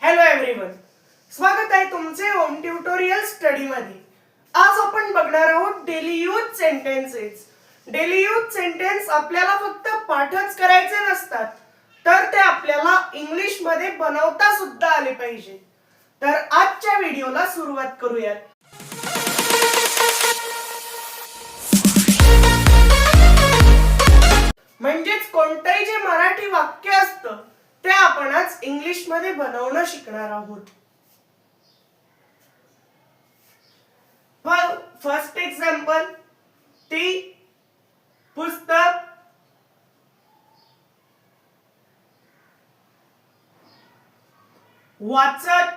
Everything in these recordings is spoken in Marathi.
हॅलो एव्हरीवन, स्वागत आहे तुमचे होम ट्युटोरियल स्टडी मध्ये। आज आपण बघणार आहोत daily use sentences. Daily use sentence आपल्याला फक्त पाठच करायचे नसतात, तर ते आपल्याला इंग्लिश मध्ये बनवता सुद्धा आले पाहिजे। तर आजच्या व्हिडिओला सुरुवात करूयात। म्हणजेच कोणतेही जे मराठी वाक्य असतं ते आपण आज इंग्लिश मध्ये बनवणं शिकणार आहोत। फर्स्ट एक्झाम्पल, ती पुस्तक वाचत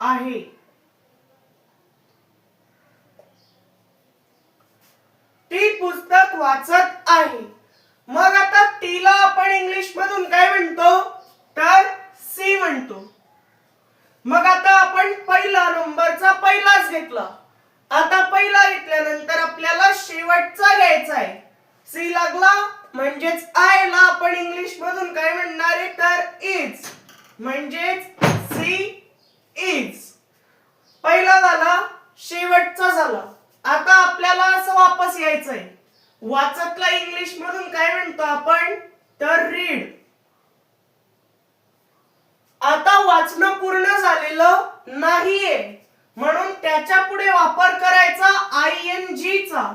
आहे। ती पुस्तक वाचत आहे। मग आता तिला आपण इंग्लिश मधून काय म्हणतो, तर सी म्हणतो। मग आता आपण पहिला नंबरचा पहिलाच घेतला। आता पहिला घेतल्यानंतर आपल्याला शेवटचा घ्यायचा आहे। सी लागला म्हणजेच आय ला आपण इंग्लिश मधून काय म्हणणार आहे, तर इज, म्हणजेच सी इज। पहिला झाला, शेवटचा झाला। आता आपल्याला असं वापस यायचंय। वाचतला इंग्लिश मधून काय म्हणतो आपण, तर रीड। आता वाचन पूर्ण झालेलं नाहीये, म्हणून त्याच्या पुढे वापर करायचा आयएनजी चा,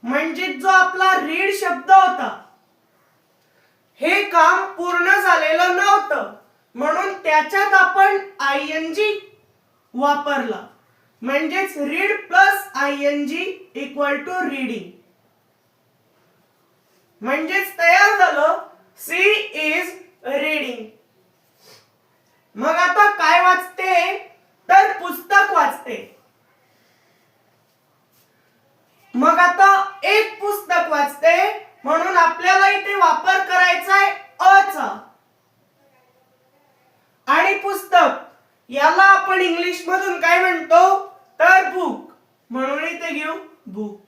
म्हणजे जो आपला रीड शब्द होता हे काम पूर्ण झालेलं नव्हतं, म्हणून त्याच्यात आपण आयएनजी वापरला। म्हणजेच read plus ING equal to reading. म्हणजेच तयार झालं सी इज रीडिंग। मग आता काय वाचते, तर पुस्तक वाचते। मग आता एक पुस्तक वाचते, म्हणून आपल्याला इथे वापर करायचा आहे अ चा। आणि पुस्तक याला आपण इंग्लिश मधून काय म्हणतो, तर बुक, म्हणून इथे घेऊ बुक।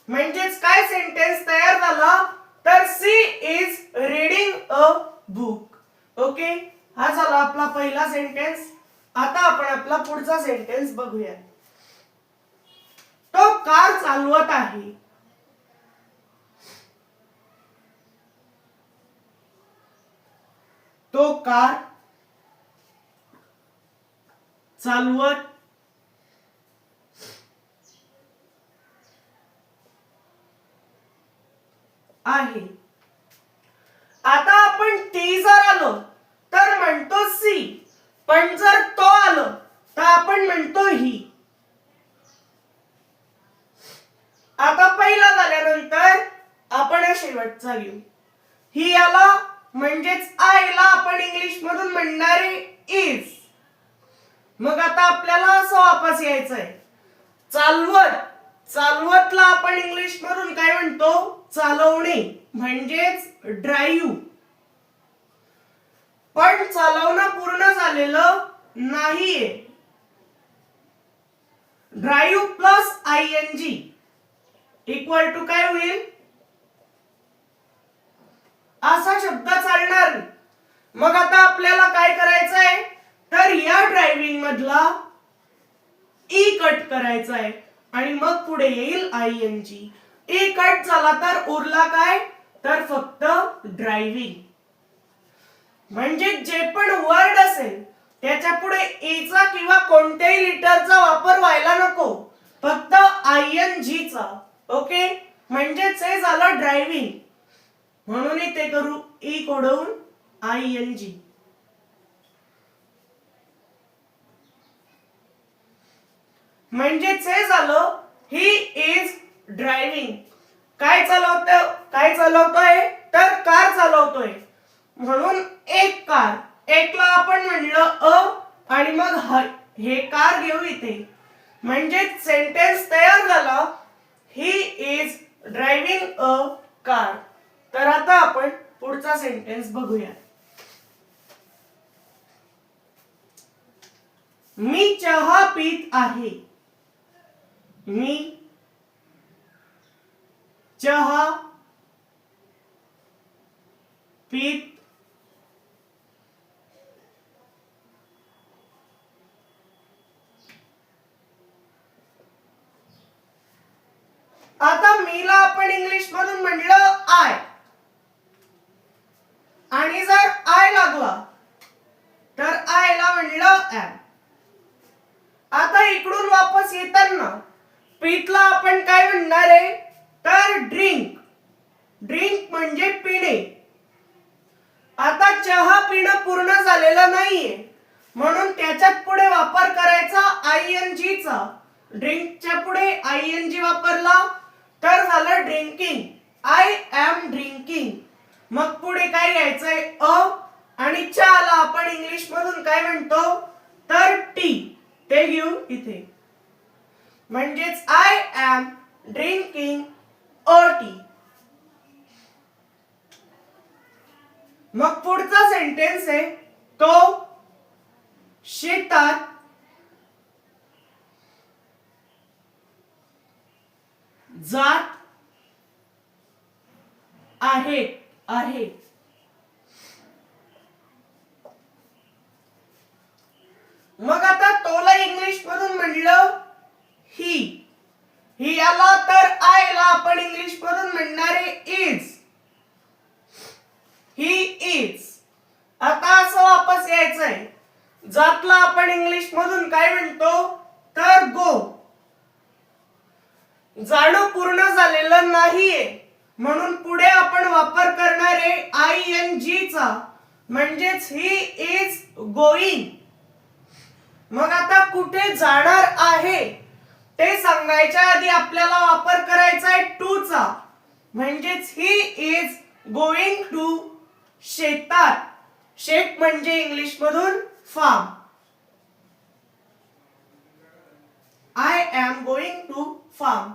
म्हणजेच काय सेंटेन्स तयार झाला, तर she is reading a book. Okay, हा झाला आपला पहिला सेंटेन्स। आता आपण आपला पुढचा सेंटेन्स बघूया। तो कार चालवत आहे। तो कार चालवत आहे। आता आपण ती जर आलो तर म्हणतो सी, पण जर तो आलो तर आपण म्हणतो ही। आता पहिला झाल्यानंतर आपण शेवटचा घेऊ। ही याला म्हणजेच आय ला आपण इंग्लिश मधून म्हणणारे इज। मग आता आपल्याला असं वापस यायचंय, चालवत, चालवतला आपण इंग्लिश मधून काय म्हणतो, चालवणे, म्हणजेच ड्राईव्ह। पण चालवणं पूर्ण झालेलं नाहीये। Drive plus ING equal to काय होईल, असा शब्द चालणार। मग आता आपल्याला काय करायचंय, तर या ड्रायव्हिंग मधला ई कट करायचा आहे आणि मग पुढे येईल आयएनजी। ई कट झाला तर उरला काय, तर फक्त ड्रायव्हिंग। म्हणजे जे पण वर्ड असेल त्याच्या पुढे ए चा किंवा कोणत्याही लिटरचा वापर व्हायला नको, फक्त आयएनजी चा। ओके, म्हणजेच हे झालं ड्रायव्हिंग, म्हणून इथे करू ई कोडवून आयएनजी। म्हणजेच हे झालं ही इज ड्रायव्हिंग। काय चालवतोय, तर कार चालवतोय, म्हणून एक कार, एकला आपण म्हणलं अ आणि मग हे कार घेऊ इथे। म्हणजेच सेंटेन्स तयार झाला, he is driving a car. तर आता आपण पुढचा सेंटेन्स बघूया। मी चहा पीत आहे। मी चहा पीत, आता मीला आपण इंग्लिश मधून म्हणलं आय, आणि जर आय लागला तर आय ला म्हणलं एम. आता इकडून वापस येताना पीतला आपण काय म्हणणार आहे तर ड्रिंक. ड्रिंक म्हणजे पिणे. आता चहा पिणं पूर्ण झालेलं नाहीये म्हणून त्याच्यात पुढे वापर करायचा आयएनजी चा. ड्रिंकच्या पुढे आयएनजी वापरला तर झालं ड्रिंकिंग. I am drinking. मग पुढे काय घ्यायचंय अ, आणि चहाला आपण इंग्लिश मधून काय म्हणतो तर टी. ते घेऊ इथे. म्हणजेच I am drinking a T. मग पुढचा सेंटेन्स आहे तो शेतात जात आहे. मग आता तोला इंग्लिश मधून म्हणलं ही आला तर आय ला आपण इंग्लिश मधून म्हणणारे इज. He is. आता असं वापस यायचंय. जातला आपण इंग्लिश मधून काय म्हणतो तर गो. जाणं पूर्ण झालेलं नाहीये म्हणून पुढे आपण वापर करणारे आयएनजी चा. म्हणजेच ही इज गोइंग. मग आता कुठे जाणार आहे ते सांगायच्या आधी आपल्याला वापर करायचा आहे टू चा. म्हणजेच ही इज गोइंग टू शेतात. शेत म्हणजे इंग्लिश मधून farm. I am going to farm.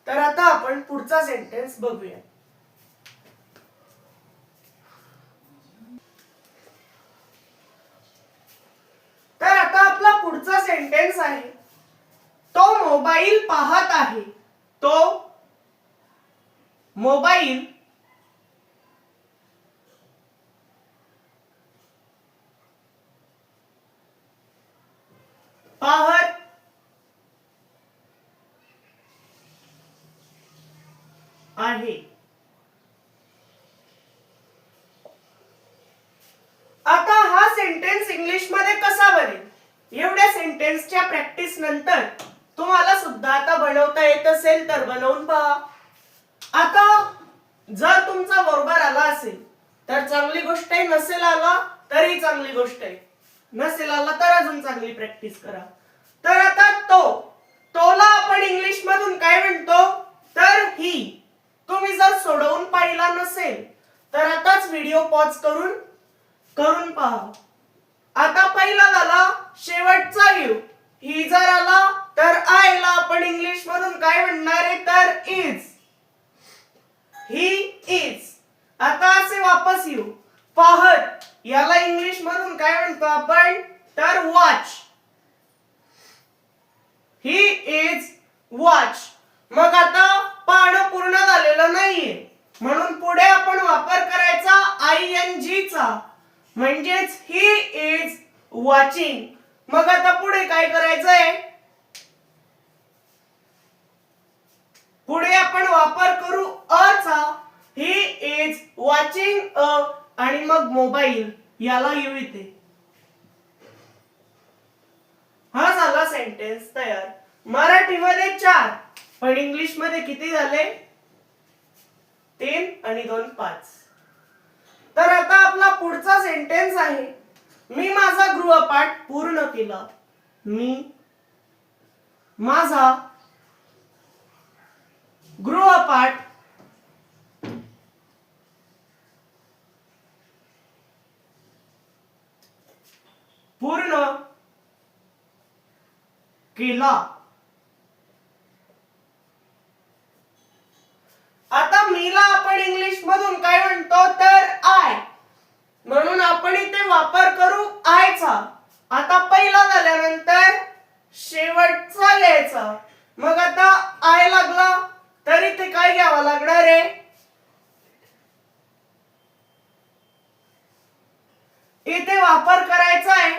तर आता आपण पुढचा सेंटेन्स बघूया. तर आता आपला पुढचा सेंटेन्स आहे तो मोबाईल पाहत आहे. तो मोबाईल पाहत आहे. आता हा सेंटेन्स इंग्लिश मध्ये कसा बनेल? एवढ्या सेंटेन्सच्या प्रॅक्टिस नंतर तुम्हाला सुद्धा आता बनवता येत असेल तर बनवून पहा. आता जर तुमचा बरोबर आला असेल तर चांगली गोष्ट आहे, नसेल आला तरी चांगली गोष्ट आहे. नसेल आला तर अजून चांगली प्रॅक्टिस करा. तर आता तोला आपण इंग्लिश मधून काय म्हणतो तर ही. तुम्ही जर सोडवून पाहिला नसेल तर आताच व्हिडिओ पॉज करून पहा. आता पहिला झाला शेवटचा घेऊ. ही जर आला तर आय ला आपण इंग्लिश मधून काय म्हणणार आहे तर इज. He is. आता असे वापस येऊ. पाहत याला इंग्लिश मधून काय म्हणतो आपण तर वॉच. He is watch. मग आता पाहणं पूर्ण झालेलं नाहीये म्हणून पुढे आपण वापर करायचा आयएनजी चा. म्हणजेच ही इज वॉचिंग. मग आता पुढे काय करायचंय पुढे आपण वापर करू अ चा. ही इज वॉचिंग अ आणि मग मोबाईल याला येऊ इथे. हा झाला सेंटेन्स तयार. मराठीमध्ये 4 पण इंग्लिश मध्ये किती झाले 3 आणि 2 5. तर आता आपला पुढचा सेंटेन्स आहे मी माझा गृहपाठ पूर्ण केला. मी माझा गृहपाठ पूर्ण केला. आता मीला आपण इंग्लिश मधून काय म्हणतो तर आय. म्हणून आपण इथे वापर करू आय चा. आता पहिला झाल्यानंतर शेवटचा घ्यायचा. मग आता आय लागला तर इथे काय घ्यावं लागणार आहे इथे वापर करायचा आहे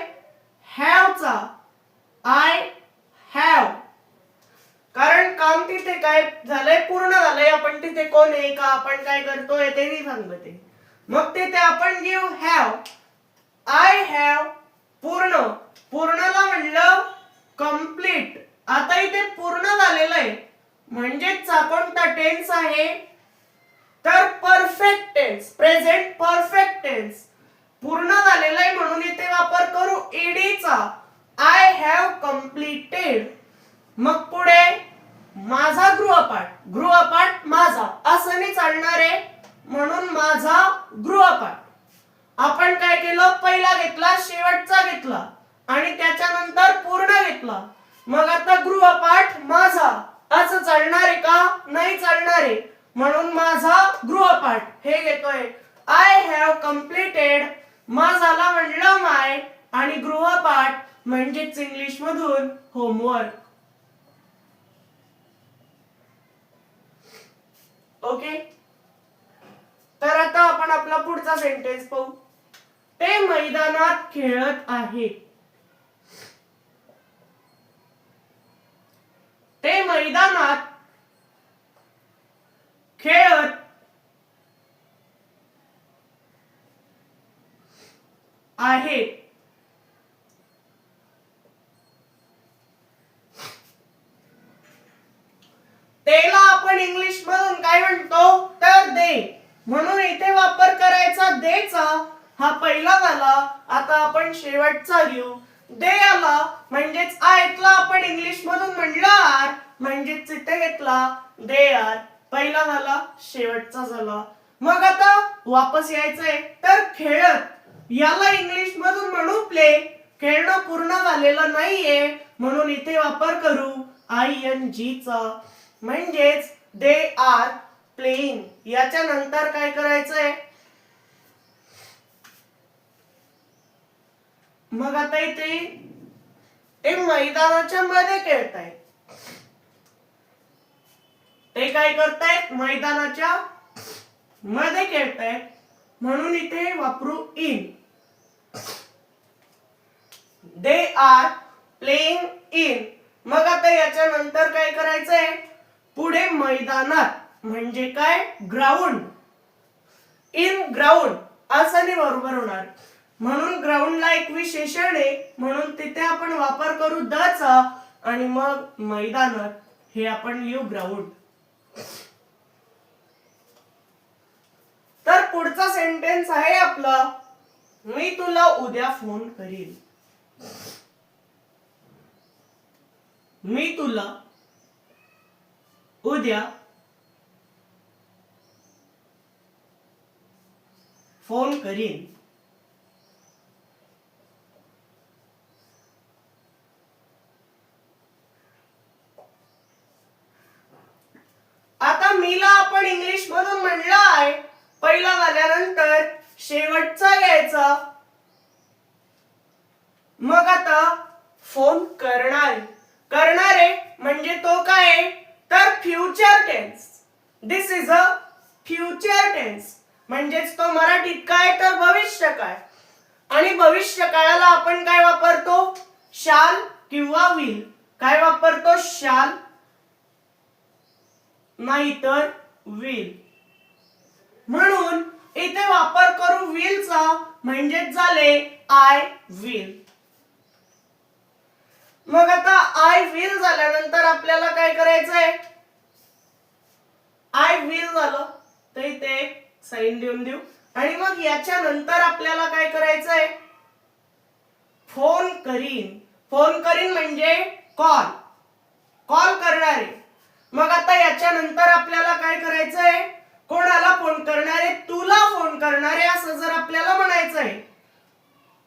हॅवचा. I have. कारण काम तिथे काय झालंय, पूर्ण झालंय. आपण तिथे कोण आहे का आपण काय करतोय ते नाही सांगते. मग तिथे आपण गिव हॅव. आय हॅव पूर्ण. पूर्णला म्हणलं कम्प्लीट. आता इथे पूर्ण झालेलं आहे म्हणजेच कोणता टेन्स आहे तर perfect tense, present perfect tense. पूर्ण झालेलं आहे म्हणून इथे वापर करू ईडीचा. I have completed. मग पुढे माझा गृहपाठ. गृहपाठ माझा असं नाही चालणार आहे म्हणून माझा गृहपाठ. आपण काय केलं, पहिला घेतला, शेवटचा घेतला आणि त्याच्यानंतर पूर्ण घेतला. मग आता गृहपाठ माझा असं चालणार आहे का, नाही चालणार आहे. म्हणून माझा गृहपाठ हे घेतोय. I have completed. माझाला म्हणलं माय आणि गृहपाठ म्हणजेच इंग्लिश मधून होमवर्क. ओके. तर आता आपण आपला पुढचा सेंटेन्स पाहू. ते मैदानात खेळत आहेत. ते मैदानात खेळत आहेत. तेला आपण इंग्लिश मधून काय म्हणतो तर दे. म्हणून इथे वापर करायचा देचा. हा पहिला झाला. आता आपण शेवटचा घेऊ. दे आला म्हणजेच ऐकला आपण इंग्लिश मधून म्हणलं आर म्हणजेच इथे घेतला दे आर. पहिला झाला, शेवटचा झाला. मग आता वापस यायचंय तर खेळत. याला इंग्लिश मधून म्हणू प्ले. खेळणं पूर्ण झालेलं नाहीये म्हणून इथे वापर करू ING चा. म्हणजेच दे आर प्लेइंग. याच्या नंतर काय करायचंय, मग आता इथे ते मैदानाच्या मध्ये खेळतायत. ते काय करतायत, मैदानाच्या मध्ये खेळतायत म्हणून इथे वापरू in. They are playing in. मग आता याच्या नंतर काय करायचंय, पुढे मैदानात म्हणजे काय ग्राउंड. इन ग्राउंड असं नाही बरोबर होणार म्हणून ग्राउंडला एक विशेषण आहे म्हणून तिथे आपण वापर करू द चा आणि मग मैदानात हे आपण लिहू ग्राउंड. तर पुढचा सेंटेन्स आहे आपला, मी तुला उद्या फोन करीन. मी तुला उद्या फोन करीन. आता मीला आपण इंग्लिश मधून म्हणलं आहे. पहिला झाल्यानंतर शेवटचा घ्यायचा. मग आता फोन करणार. करणारे म्हणजे तो काय तर future tense. This is a future tense म्हणजेच तो मराठीत काय तर भविष्य काळ. आणि भविष्य काळाला आपण काय वापरतो शाल किंवा विल. काय वापरतो शाल नाहीतर विल. म्हणून इथे वापर करू विल चा म्हणजेच झाले आय विल. मग आता आय विल झाल्यानंतर आपल्याला काय करायचंय, आय विल झालं तर इथे साइन देऊन देऊ आणि मग याच्या नंतर आपल्याला काय करायचंय फोन करीन. फोन करीन म्हणजे कॉल. कॉल करणारे. मग आता याच्या नंतर आपल्याला काय करायचंय, कोणाला फोन करणारे तुला फोन करणारे असं जर आपल्याला म्हणायचंय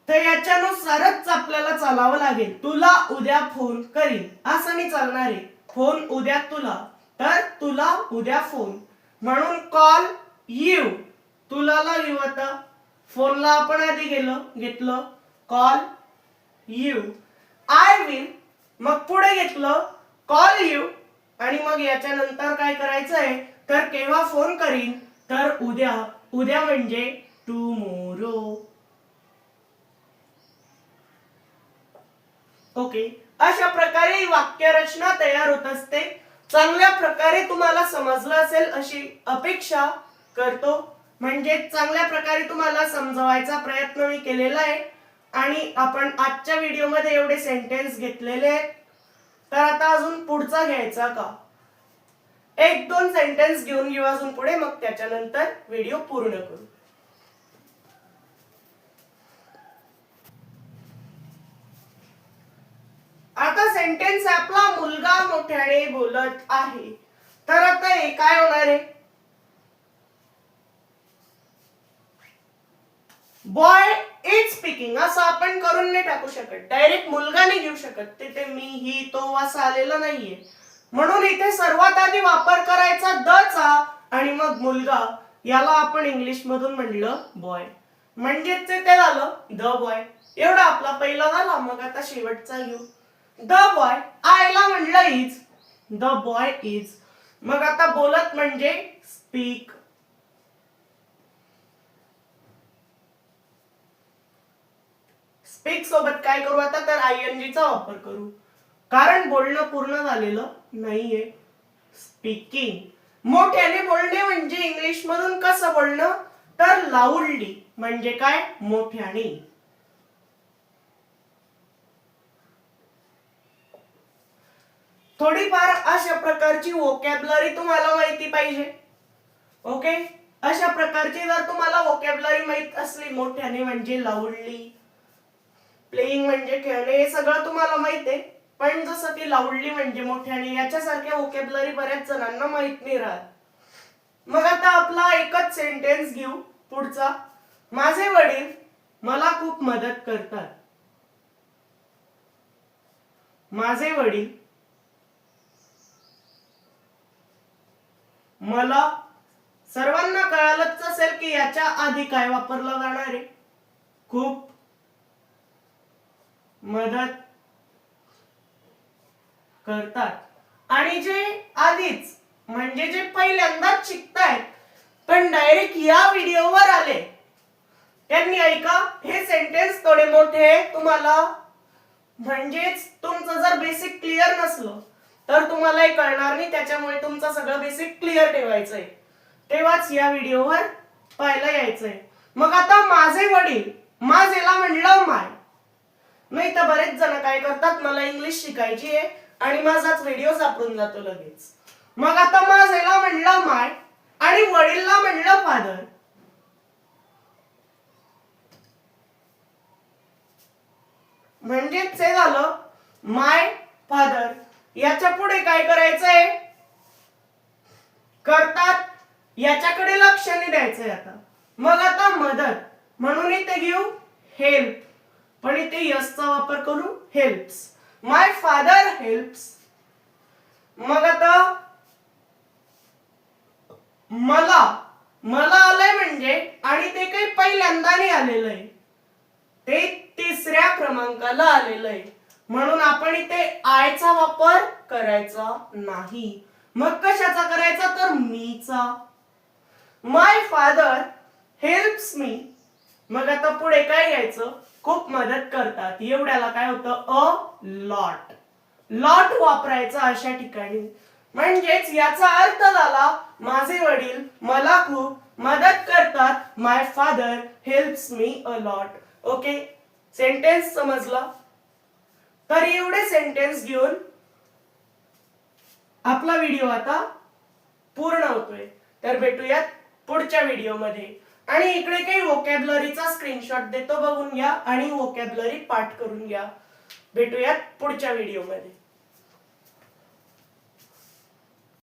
तर याच्यानुसारच आपल्याला चालावं लागेल. तुला उद्या फोन करीन असं नाही चालणार आहे. फोन उद्या तुला तर तुला उद्या फोन म्हणून कॉल यू. तुला ला यू. आता फोनला आपण आधी घेतलं कॉल यू. आय विल मग पुढे घेतलं कॉल यू आणि मग याच्या नंतर काय करायचंय तर केव्हा फोन करीन तर उद्या. उद्या म्हणजे टुमोरो. ओके, अशा प्रकारे वाक्यरचना तयार होत असते. चांगल्या प्रकारे तुम्हाला समजलं असेल अशी अपेक्षा करतो. म्हणजे चांगल्या प्रकारे तुम्हाला समजवायचा प्रयत्न मी केलेला आहे. आणि आपण आजच्या व्हिडिओमध्ये एवढे सेंटेन्स घेतलेले आहेत. तर आता अजून पुढचा घ्यायचा का? एक दोन सेंटेन्स घेऊन घेऊ अजून पुढे, मग त्याच्यानंतर व्हिडिओ पूर्ण करू. आता सेंटेन्स आपला मुलगा मोठ्याने बोलत आहे. तर आता हे काय होणार आहे? बॉय इज स्पीकिंग असं आपण करून नाही टाकू शकत. डायरेक्ट मुलगा नाही घेऊ शकत. तिथे मी, ही, तो असं आलेलं नाहीये. म्हणून इथे सर्वात आधी वापर करायचा द चा आणि मग मुलगा. याला आपण इंग्लिश मधून म्हणलं बॉय. म्हणजेच ते झालं द बॉय. एवढा आपला पहिला झाला. मग आता शेवटचा घेऊ. The boy. आयला म्हणलं इज. The boy is. मग आता बोलत म्हणजे स्पीक. स्पीक सोबत काय करू आता? तर आयएनजी चा वापर करू. कारण बोलणं पूर्ण झालेलं नाहीये. स्पीकिंग. मोठ्याने बोलणे म्हणजे इंग्लिश मधून कसं बोलणं? तर लाऊडली. म्हणजे काय? मोठ्याने. थोडीफार अशा प्रकारची वोकॅब्युलरी तुम्हाला माहिती पाहिजे. ओके, अशा प्रकारची जर तुम्हाला वोकॅब्युलरी माहित असली, मोठ्याने म्हणजे लाऊडली, प्लेइंग म्हणजे खेळणे, हे सगळं तुम्हाला माहित आहे. पण जसं की लाऊडली म्हणजे मोठ्याने, याच्यासारख्या वोकॅब्युलरी बऱ्याच जणांना माहित नाही राहत. मग आता आपला एकच सेंटेन्स घेऊ पुढचा. माझे वडील मला खूप मदत करतात. माझे वडील मला. सर्वांना कळालंच असेल की याच्या आधी काय वापरलं जाणार आहे? खूप मदत करतात. आणि जे आधीच म्हणजे जे पहिल्यांदाच शिकतायत पण डायरेक्ट या व्हिडिओवर आले, त्यांनी ऐका, हे सेंटेन्स थोडे मोठे तुम्हाला. म्हणजेच तुमचं जर बेसिक क्लिअर नसलं तर तुम्हालाही कळणार नाही. त्याच्यामुळे तुमचं सगळं बेसिक क्लिअर ठेवायचंय. तेव्हाच या व्हिडिओवर पाहायला यायचंय. मग आता माझे वडील. माझेला म्हणलं माय. नाही तर बरेच जण काय करतात, मला इंग्लिश शिकायची आहे आणि माझाच व्हिडिओ सापडून जातो लगेच. मग आता माझेला म्हणलं माय आणि वडीलला म्हणलं फादर. म्हणजेच हे झालं माय फादर. याच्या पुढे काय करायचंय? करतात. याच्याकडे लक्ष नाही द्यायचंय आता. मग आता मदत म्हणून इथे घेऊ हेल्प. पण इथे यसचा वापर करू हेल्प्स. माय फादर हेल्प्स. मग आता मला. मला आलंय म्हणजे, आणि ते काही पहिल्यांदा नाही आलेलं आहे, ते तिसऱ्या क्रमांकाला आलेलं आहे. म्हणून आपण इथे आयचा वापर करायचा नाही. मग कशाचा करायचा? तर मीचा. माय फादर हेल्प्स मी. मग आता पुढे काय घ्यायचं? खूप मदत करतात. एवढ्याला काय होतं? A lot. लॉट वापरायचा अशा ठिकाणी. म्हणजेच याचा अर्थ झाला माझे वडील मला खूप मदत करतात. My father helps me a lot. Okay, sentence समजला? तर एवढे सेंटेन्स घेऊन आपला व्हिडिओ आता पूर्ण होतोय. तर भेटूयात पुढच्या व्हिडिओमध्ये. आणि इकडे काही वोकॅब्युलरीचा स्क्रीनशॉट देतो, बघून घ्या आणि वोकॅब्युलरी पाठ करून घ्या. भेटूयात पुढच्या व्हिडिओमध्ये.